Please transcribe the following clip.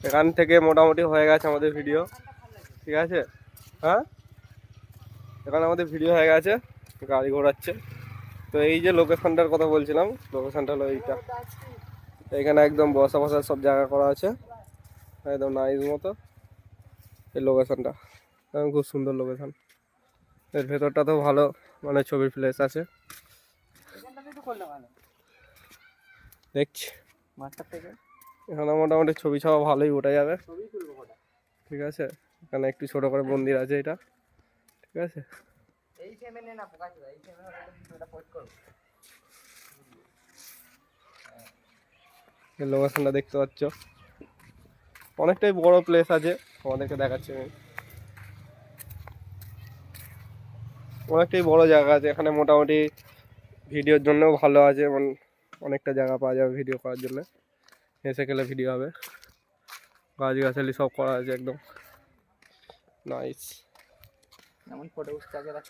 এখান থেকে মোটামুটি হয়ে গেছে আমাদের ভিডিও, ঠিক আছে। হ্যাঁ, এখানে আমাদের ভিডিও হয়ে গেছে, গাড়ি ঘোরাচ্ছে। তো এই যে লোকেশনটার কথা বলছিলাম, লোকেশনটা হলো এইটা। এখানে একদম বসা বসার সব জায়গা করা আছে, একদম নাইস মতো এই লোকেশনটা। খুব সুন্দর লোকেশন। এর ভেতরটা তো ভালো, মানে ছবির প্লেস আছে দেখছি। এখানে মোটামুটি ছবি ছাওয়া ভালোই ওঠা যাবে, ঠিক আছে। এখানে একটু ছোট করে মন্দির আছে এটা, ঠিক আছে। এই লোকেশনটা দেখতে পাচ্ছ, অনেকটাই বড় প্লেস আছে, তোমাদেরকে দেখাচ্ছি আমি। অনেকটাই বড় জায়গা আছে এখানে, মোটামুটি ভিডিওর জন্যও ভালো আছে, মানে অনেকটা জায়গা পাওয়া যাবে ভিডিও করার জন্য। এসে গেলে ভিডিও হবে, গাছগাছালি সব করা আছে, একদম নাইস।